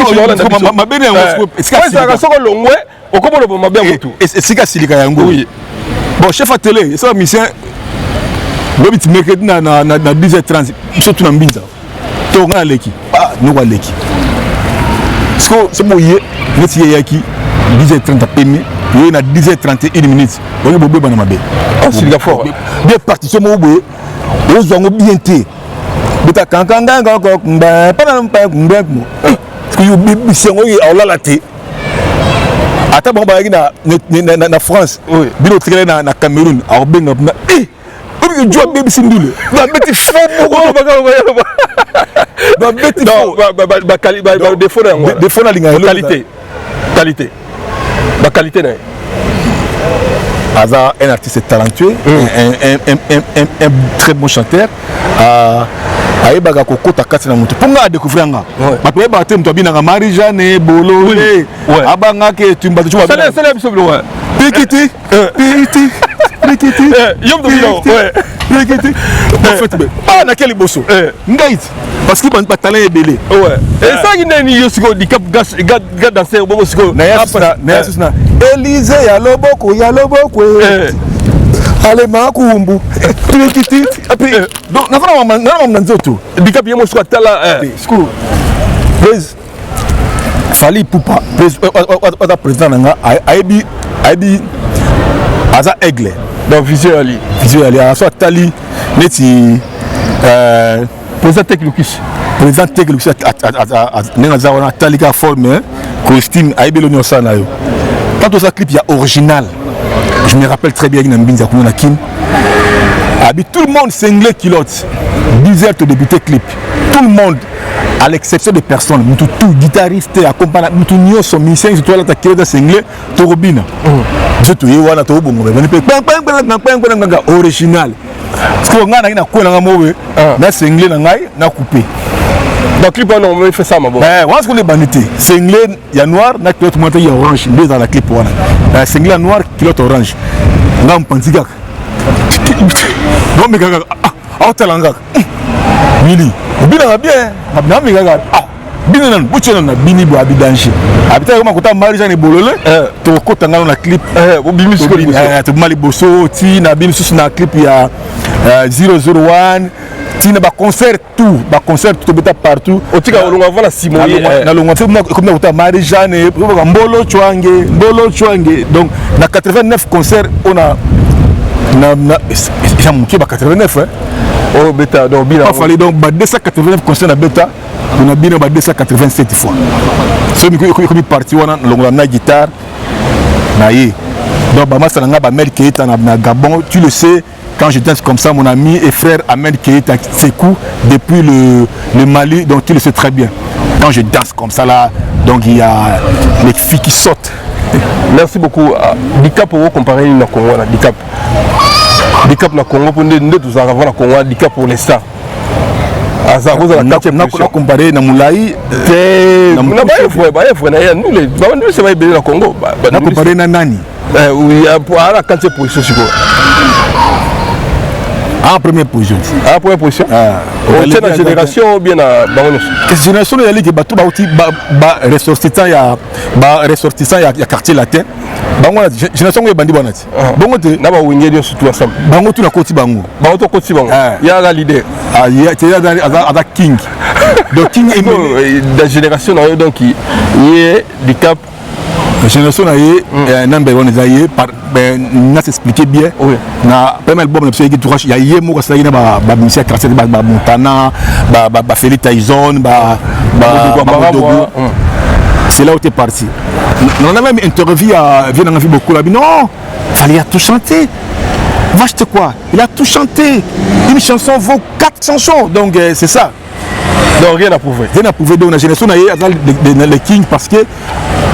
mabene yango. Est-ce que ça soko longwe okomo lo mabango tout. Est-ce que silika yango? Oui. Bon chef à télé, ça mission lobit mercredi na 10h30 surtout na mbinza. To ngana leki. Ah, nous wa leki. C'est moye, neti yaki 10h30 pemi. Il y a 10h31 minutes. On est bobo banamabe. C'est le fort. Bien parti sur mon bobo. Ils ont bien été. Mais t'as quand pas parce que you c'est moi au la té. Ata bon ba na France. Bilo tiré na Cameroun. Alors ben na eh. On joue bébé sindule. Ba beti fo ba beti fo. Ba défaut na linga qualité. La qualité n'est Aza un artiste talentueux, un très bon chanteur. Aïbaga Koko Takati na mutu. Ponga découvrir nga. Bato ba tem to bina nga Marie-Jeanne Bolo. Abanga ke tumba tu vois. C'est la biso ouais. Pikiti. Yom to bino ouais. Pikiti. En fait pas na quel bosso. Ngait parce qu'il ba talent est belé. Ouais. Et ça qui n'est ni yosiko dikap gas danser bobo siko. Na yasna. Élysée ya loboko. Ale makumbu. Pikiti. Donc na vraiment nzoto. Dikap yemo siko tala school. Please. Fali Poupa. Please président nga aibi aza aigle. Donc visually soit tali neti président technicus nenga wana talika forme costume aibi lo nyosa na yo. Quand on sa clip il y a original. Je me rappelle très bien na mbinza kuna kin. Abi tout le monde cinglé culotte. 10 heures de débuter clip. Tout le monde à l'exception de personnes, tout guitariste accompagnant tout nyo son musicien sur toi là ta culotte cinglé torobina. Je te y wana to bongo original. Parce que ngana ina ko na mowe na cinglé na ngai na coupé. Donc clip on me fait ça ma bon. On se les banité. Cinglé il y a noir na culotte monté il y a orange dans la clip wana. La cinglé noir culotte orange. Ngam pantika. Non mais gaga ah talanga. Mili. Bina bien. Na mi gaga ah. Bina nan buchona na bini bo abidanshi. Abita kama kota Marie-Jeanne Bolole to kota ngalo na clip bo bimi siko to mali boso ti na bini susu na clip ya 001 tina ba concert tout beta partout otika olonga vala simoye na longa fait comme na uta Marie-Jeanne mbolo chwange donc na 89 concerts on a ça manqué ba 89 hein oh beta donc bien pas fallait donc ba 289 concerts na beta on a bien ba 287 fois so mi ko parti wana longa na guitare na ye donc ba masalanga ba Mel Keita na Gabon tu le sais. Quand je danse comme ça, mon ami et frère Ahmed Keita Sekou, depuis le Mali, donc tu le sais très bien. Quand je danse comme ça là, donc il y a les filles qui sautent. Merci beaucoup. Dicap pour vous comparer na Congo na Dicap. Dicap na Congo pour nous tous avant na Congo Dicap pour les stars. Azaro za la quatrième position. Na comparer na Moulaï na ba na nous les ba nous c'est ba na Congo. Na comparer na nani? Oui, pour à la quatrième position siko. En première position. En première position. C'est la génération ou bien la génération de la Ligue Batou ressortissant il y a quartier latin. Bango la génération de bandi bonati. Bango te na ba wingé surtout ensemble. Bango tu na koti bango. Bango to koti bango. Il y a la leader. Ah il y a king. Donc king est la génération donc qui est du cap. La génération a number one est par n'a s'expliqué bien na premier album na psy qui il y a yemo ça na ba musique quartier ba Montana ba Félix Tyson ba c'est là où tu es parti. On a même interviewé on a vu beaucoup là non fallait tout chanter. Vache quoi, il a tout chanté. Une chanson vaut 4 chansons donc c'est ça. Donc rien à prouver. Rien à prouver donc la génération les King parce que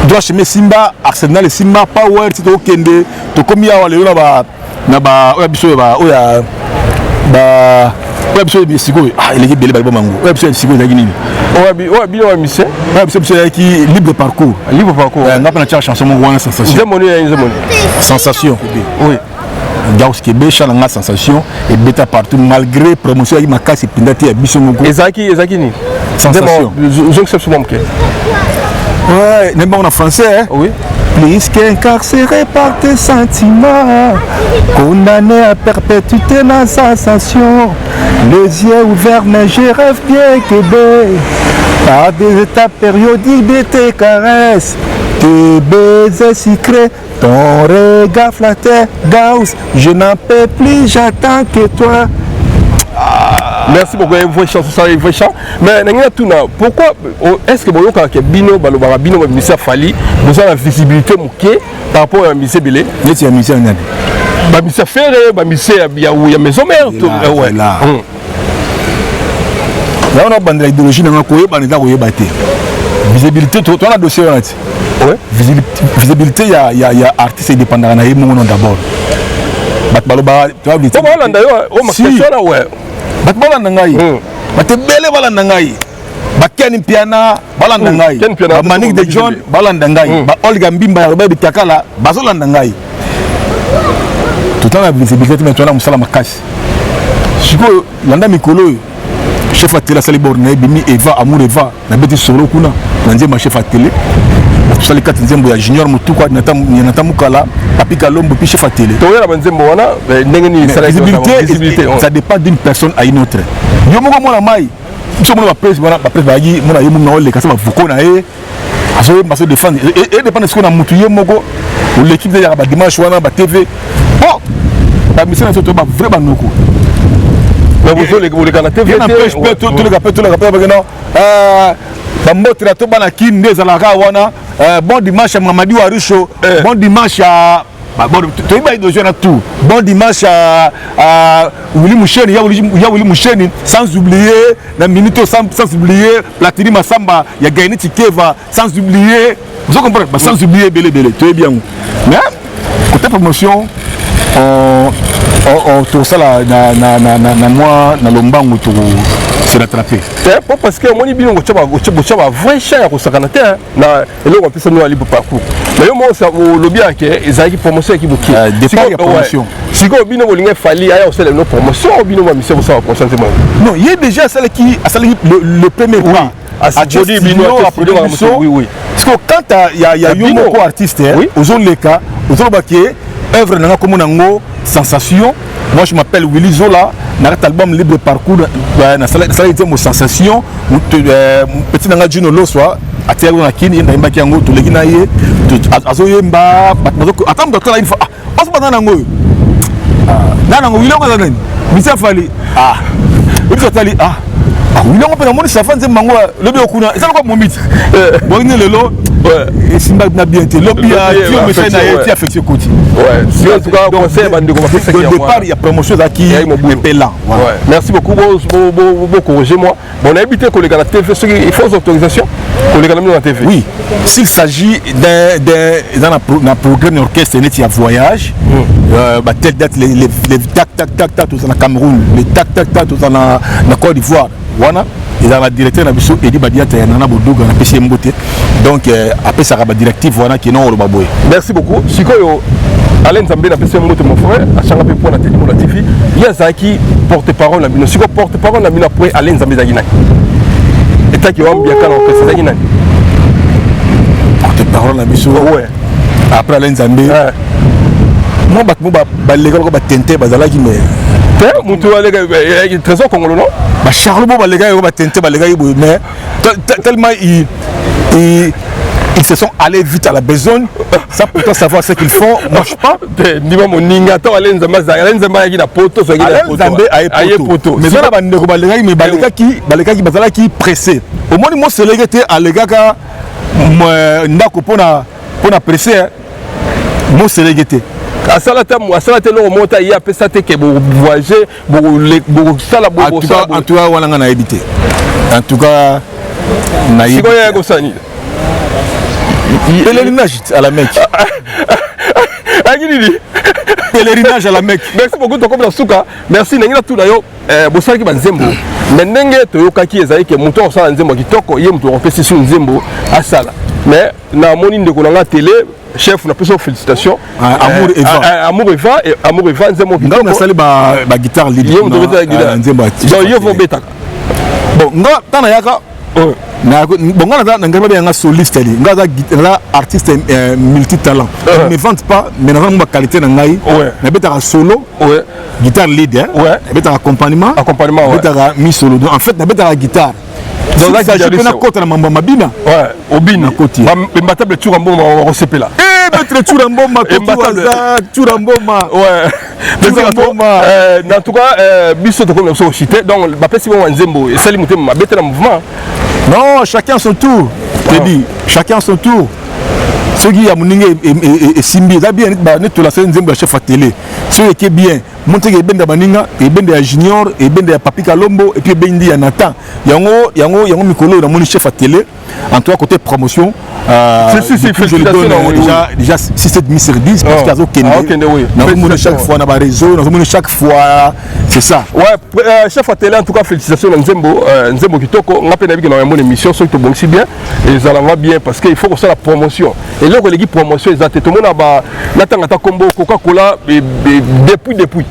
doit chez Simba Arsenal Simba Power c'est au Kende to comme ya wale na ba biso ba oya ba biso bi siko il est belé ba mango biso siko za nini bi mission biso qui libre parcours on a pas la chanson mon wana sensation oui Gauss Kébé chalanga sensation et bêta partout malgré promotion il m'a cassé pindati à biso moko ezaki ni sensation je sais souvent que ouais n'est pas en français hein? Oui plus qu'incarcéré par tes sentiments condamné à perpétuité ma sensation les yeux ouverts mais je rêve bien Kébé par des étapes périodiques de tes caresses tes baisers sucrés ton regard flatté Gauss je n'en peux plus j'attends que toi. Merci beaucoup une chance ça une chance mais n'engena tuna pourquoi est-ce que boyo ka bino balobara bino ba misa fali vous avez la visibilité moké par rapport à misa belé neti ya misa nani ba misa faire ba misa ya maison mère ouais là on a bandé l'idéologie na ko yeba na ko yeba te visibilité to na dossier là ouais visibilité il y a artiste indépendant na yemo d'abord bat balobara tu vois to balanda yo o makesho na ouais bat balanda ngai bat bele balanda ngai bakeni piana balanda ngai ba Manique de John balanda ngai ba Olga Mbimba ba bitakala bazolanda ngai tout temps la visibilité mais tu na musala makasi siko landa mikolo chef à télé sali borne bimi Eva Amour Eva na beti solo kuna na nzema chef à télé tout ça les 4 nzembo ya junior mutuka na tamukala papi kalombo puis chef à télé to ya banzembo wana ndengeni visibilité ça dépend d'une personne à une autre yo moko mona mai tu mona ba presse ba yi mona yemu na ole kasa ba vuko na e aso baso défendre et dépend de ce qu'on a mutu ye moko ou l'équipe de ya ba dimanche wana ba TV bon ba mission na to ba vrai ba noko mais vous les gars la TV tout les gars non bambote la to bana kinde ezalaka wana bon dimanche à Mamadi Warisho bon dimanche à bon to iba idojo na tout bon dimanche à Willy Moucheni ya Willy Moucheni sans oublier na minute sans oublier Platini Massamba ya Gaini Tikeva sans oublier vous comprenez sans oublier belé tu es bien mais côté promotion on tout ça là na moi na lombango to c'est rattrapé pas parce que moi ni bien chaba vrai cher ko sakanate na eloko pesa no ali parcours mais yo mo ça lobby ake ezaki promotion qui boki départ ya promotion siko bino bolinga fali aya osele no promotion bino ba mission ça consentement non il y a déjà celle qui a le premier pas à produire bino oui oui parce que quand il y a yo ko artiste aux autres les cas aux autres baké œuvre na comme nango sensation Moi, je m'appelle Willy Zola. Dans cet album Libre Parcours, ça a été mon sensation. Petit nanga Juno Lo soit à terre on a kini na imba kiango to legina ye azo yemba attends docteur une fois on se bat dans ngo na ngo Willy ngo nani bisa fali bisa tali Willy ngo pe na moni safa nze mango lobi okuna ça ko momiti bon ni lelo et simba na bien te lobi a tu me fait na ye ti affecté côté ouais si en tout cas conseil bande ko faire ça qui départ il y a promotion là qui est pélant ouais merci beaucoup beaucoup corriger moi bon on a habité collègue à la TV il faut autorisation collègue à la TV oui s'il s'agit d'un programme orchestre net il y a voyage telle date les tac tout ça na Cameroun les tac tout ça na Côte d'Ivoire voilà il y a la directeur Nabiso Edi Badiata et Nana Bodoga na PC Mbote donc après ça va directive voilà qui non Robaboy merci beaucoup sikoyo Alain Zambé na PC Mbote mon frère à chaque peu pour la télé la TV il y a Zaki porte-parole na bino siko porte-parole na bino après Alain Zambé Zagina et ta qui va bien quand orchestre Zagina porte-parole na biso ouais après Alain Zambé moi les gars ba tenter bazala qui mais mutu alega trésor congolais non ba Charles Bo les gars ba tenter ba les gars mais tellement ils se sont allés vite à la besogne sans pourtant savoir ce qu'ils font marche pas ndima moninga to Alenza yaki na poto so aye poto mais ça ba ndeko ba les gars mais ba les gars qui bazala qui pressé au moins moi c'est les gars à les gars ka ndako pona pressé moi c'est les gars asalata lo monta ya pesa te ke bo voyager bo sala bo en tout cas wana ngana habité en tout cas na siko ya ko sani pèlerinage à la Mecque pèlerinage à la Mecque merci beaucoup to comme la suka merci nengina tout na yo bo sala ki banzembo mais ndenge to yokaki ezali ke muto osala nzembo kitoko ye muto opesi su nzembo asala mais na moni ndeko na télé chef na plusieurs félicitations amour Eva nzembo kitoko nga sali ba guitare lead nzembo donc yo vont betaka bon nga tana yaka bon nga na ngaba nga soliste ali nga artiste multitalent ne vante pas mais na nga qualité na ngai na betaka solo guitare lead na betaka accompagnement betaka mi solo donc en fait na betaka guitare donc là je peux na kota na mambo mabina obina imbatable tu rambo ma resepela maître Turamboma Turamboma en tout cas biso to comme so chité donc ba pesi bon nzembo et sali muté ma bête na mouvement non chacun son tour te dis chacun son tour ce qui a moninge et simbi da bien ba net la scène nzembo chef à télé ce qui est bien monter ke benda baninga e benda ya junior e benda ya Papi Kalombo et puis bendi ya Nathan yango mikolo na moni chef à télé en toi côté promotion je le donne déjà 6,5 sur 10 parce qu'il y a chaque fois dans réseau chaque fois c'est ça ouais chef à télé en tout cas félicitations à Nzembo Kitoko on a peine avec une émission sur tout bon si bien et ça va bien parce qu'il faut que ça la promotion et là l'équipe promotion exact tout le monde a natanga combo Coca-Cola depuis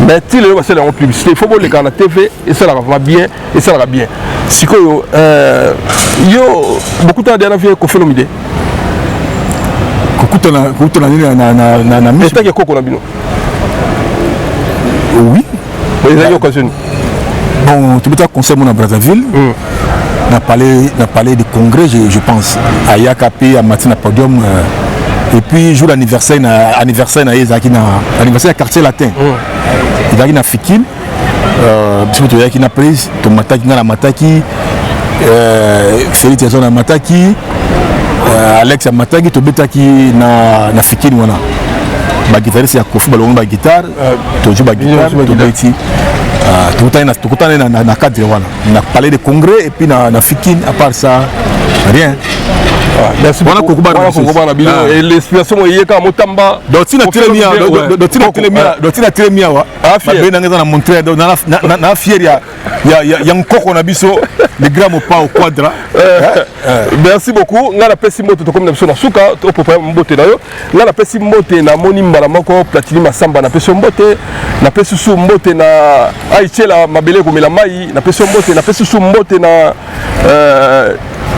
mais si le c'est la publicité il faut voir les canaux TV et ça va bien et ça va bien si yo beaucoup de temps dernière vie Kofi Olomide kokutana na mission et koko na bino oui les amis occasion bon tu peux conseil mon à Brazzaville na parlé de congrès je pense à Yakapi à Matina Podium et puis jour anniversaire na Ezaki na anniversaire quartier latin Ezaki na Fikine tu yaki na prise to mataki na mataki Félix Zona mataki Alex mataki to betaki na Fikine wana ba guitariste ya Kofi balongo ba guitare to joue ba guitare to beti tukutana na cadre wana na parler de congrès et puis na Fikine à part ça rien merci beaucoup et l'inspiration est quand motamba dotina telemia wa afia na ngeza na montrer na fier ya nkoko na biso le grand pas au quadra merci beaucoup ngala pesi moto to comme na biso na suka to popa mbote na yo ngala pesi mbote na moni mbala moko platini masamba na pesi mbote na pesi su mbote na aichela mabele ko mela mai na pesi mbote na pesi su mbote na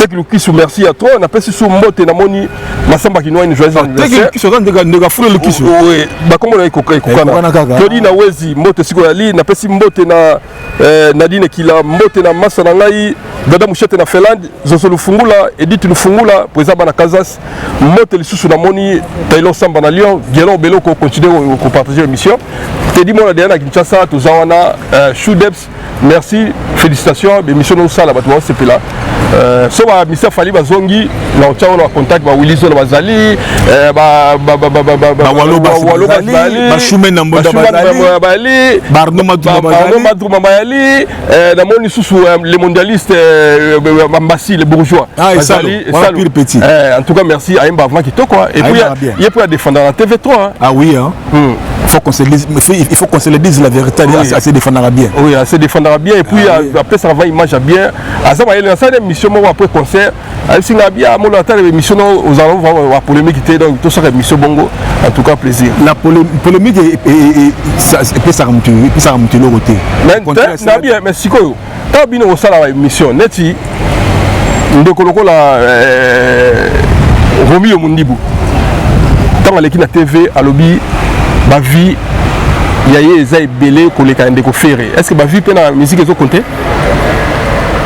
Tek Lukisu, merci à toi. On appelle sur Mbote Namoni Masamba qui nous a une joyeuse anniversaire. Tek Lukisu, on a Lukisu. Oui, bah comment on a écouté Claudie na Wezi, Mbote Sikoyali, na pesi Mbote na Nadine Kila, Mbote na Massa na Ngai, Dada Mouchete na Finlande, Zoso Lufungula, Edith Lufungula, Président Bana Kazas, Mbote Lissusu Namoni, Taylor Samba na Lyon, Guélon Bello qui continue à partager l'émission. Teddy Mola Diana Kinshasa, Tozawana, Choudeps, merci, félicitations, l'émission nous ça là-bas, c'est là. So ba Mr Fali Bazongi, na on a contact ba Willy Zolo Bazali, ba Walo Bazali, ba Choumen Namboda Bazali, Barno Madou Mamayali, na moni susu les mondialistes Mbassi les bourgeois. Ah, ça le petit. En tout cas merci à Imba avant qui to quoi. Et puis il y a pour défendre la TV3. Ah oui hein. Il faut qu'on se le dise la vérité, à se défendra bien. Oui, à se défendra bien. Et puis après ça va image bien. À ça va y lancer une émission après concert. À ce moment bien, mon attend l'émission aux allons voir polémique qui était donc tout ça émission bongo. En tout cas plaisir. La polémique et ça remonte le côté. Mais bien, mais si quoi, quand bien on sala émission neti ndeko la Romi Omundibu. Tant l'équipe na TV à lobby ma vie il y a eu des belé pour les candidats ferré. Est-ce que ma vie peut la musique est au compté?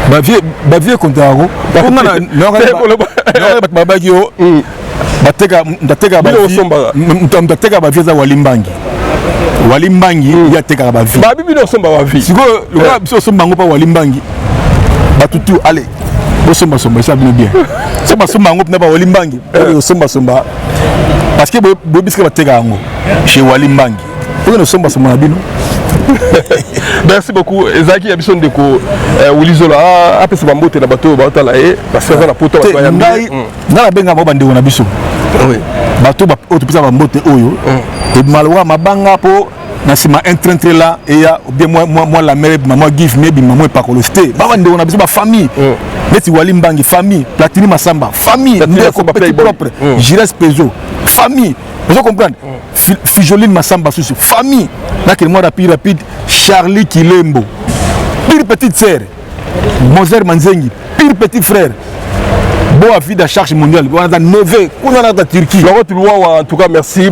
Ma vie est compté à vous. Ndateka ba vie za Walimbangi. Walimbangi ya teka ba vie. Ba bibi no somba ba vie. Siko le ba biso somba ngo pa Walimbangi. Ba tutu allez. Bo somba ça bien. Somba ngo na ba Walimbangi. Bo somba. Parce que bo biska ba teka ngo chez Walimbangi. Pour nous somba na bino. Merci beaucoup. Ezaki Abison Deko Wulizola après ce bambote na bateau batala et parce que na poto ba ya ngai na benga ba bande na biso. Oui. Bateau ba auto pisa bambote oyo et malwa mabanga po na sima entrentrer là et ya bien moi la mère maman give maybe maman pas colosté ba bande na biso ba famille. Meti Walimbangi famille, Platini Masamba famille, ndeko petit propre, Gires Pezo famille. Vous comprenez? Fijoline Massamba sous famille. Là que moi rapide Charlie Kilembo. Pire petite sœur. Moser Manzengi, pire petit frère. Bon à vie de charge mondiale. On a 9 on a la Turquie. En tout cas merci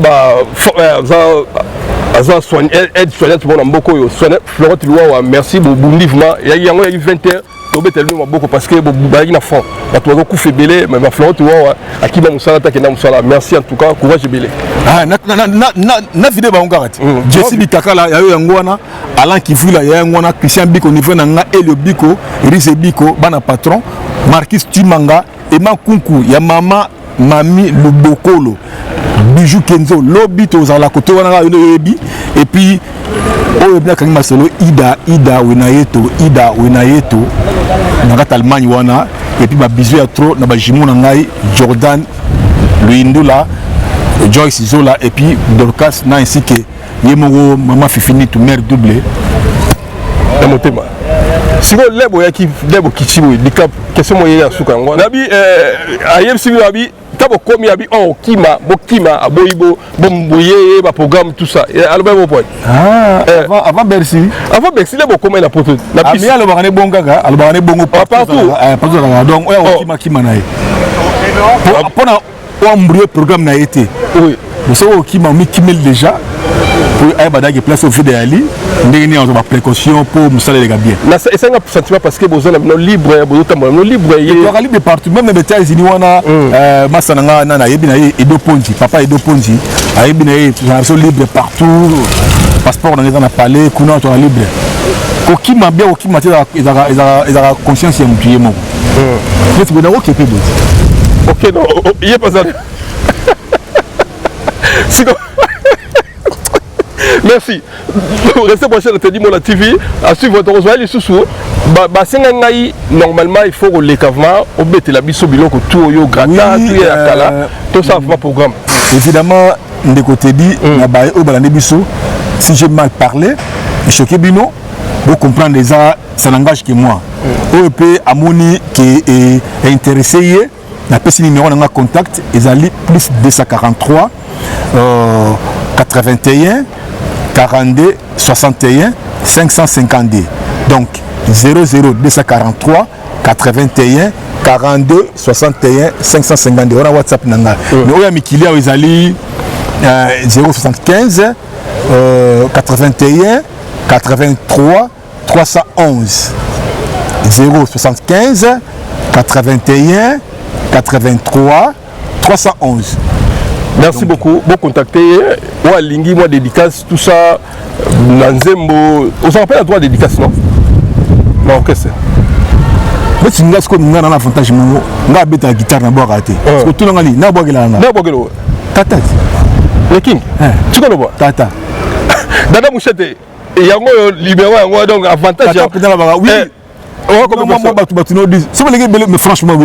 soigné aide soignante pour beaucoup Florent Loua merci beaucoup vivement il y a 20h tombé tellement beaucoup parce que beaucoup na fond la toi coup fait belé mais Florent Loua à qui va musala ta kena musala merci en tout cas courage belé ah na vidéo ba ngati Jesse Bikaka la ya ngwana Alain Kivula ya ngwana Christian Biko niveau na nga Elio Biko Rise Biko bana patron Marquis Timanga et Makunku ya mama Mami Lubokolo Bijou Kenzo lobby to la côté wana yebi et puis oyo bien kangi masolo Ida Wenayeto na Allemagne wana et puis ba bisou ya trop na ba jimo na ngai Jordan Luindula Joyce Zola et puis Dorcas na ainsi que yemoko mama Fifini tout mère doublé na motema siko lebo ya ki lebo kichibo dikap question moye ya suka ngwa nabi ayem sibi nabi tabo komi abi on kima bokima aboyibo bomboye ba programme tout ça alors bon point avant Bercy lebo koma na poto na pisi ale bakane bonga ga ale bakane bongo partout donc on kima na pona on mbrouiller programme na été oui mais ça kima mi kimel déjà pour ay badagi place au vide ali ndeni on va précaution pour musala les gars bien na c'est un sentiment parce que bozona no libre no libre il est libre partout même les États-Unis wana masananga na yebi na Edo Ponzi papa Edo Ponzi ayebi na so libre partout passeport dans na palais kuna to libre kokima bien kokima ezaka conscience ya mpiye mo c'est bon OK pe bon OK non il est pas ça merci. Restez branchés à Teddy Mola TV. À suivre votre rejoint les sous-sous. Normalement, il faut que les cavements, au bête la biso biloko tout yo grata, tout ya kala, tout ça va programme. Évidemment, de côté dit, na baé au balane biso. Si j'ai mal parlé, je choqué bino, vous comprendre déjà, ça n'engage que moi. OEP Amoni qui est intéressé, n'a pas si numéro dans contact, ils allaient plus 243 81 42 61 552 donc 00243 81 42 61 552 on a WhatsApp nanga mais oya mikilia ezali 075 81 83 311 075 81 83 311. Merci beaucoup. Bon contacter. Moi, Lingi, moi, dédicace, tout ça. Nanzembo. On s'en rappelle à toi, dédicace, non? Non, qu'est-ce que c'est? Mais si nous avons un avantage, nous avons la guitare dans le raté. Parce que tout le monde dit, n'a pas de la Tata. Le King. Tu connais pas? Tata. Dada Mouchete. Il y a un libéraux, donc avantage. Oui. Mais franchement, on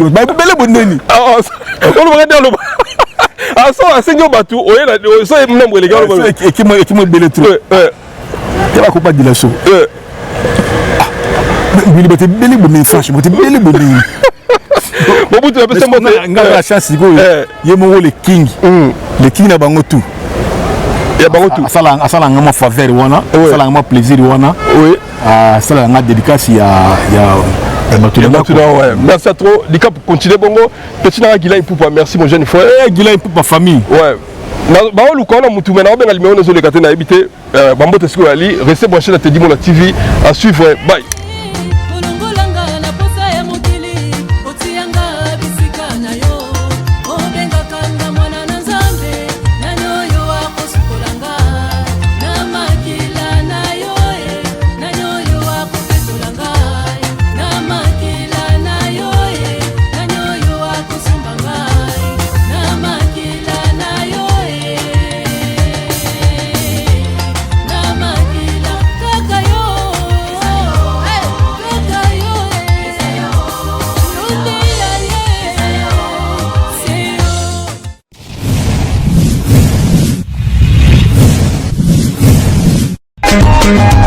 va merci à trop. Dika pour continuer bongo. Petit nana Gila Ipoupa, merci mon jeune frère. Gila Ipoupa famille. Ouais. Bah on lukona mutu mena obenga limeo nezo le katena habité. Bambo tesiko ali. Restez branchés dans Teddy Mola TV. À suivre. Bye.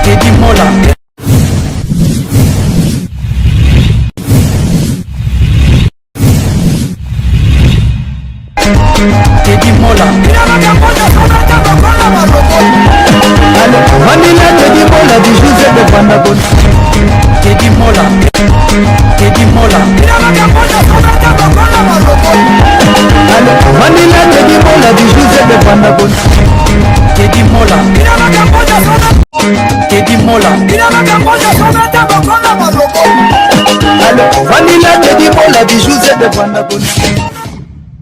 Teddy Mola. Teddy Mola. Vanilla Teddy Mola du José de Pandagon. Teddy Mola. Teddy Mola. Vanilla Teddy Mola du José de Pandagon. Teddy Mola. Teddy Mola. Vanilla Teddy Mola du José de Pandagon.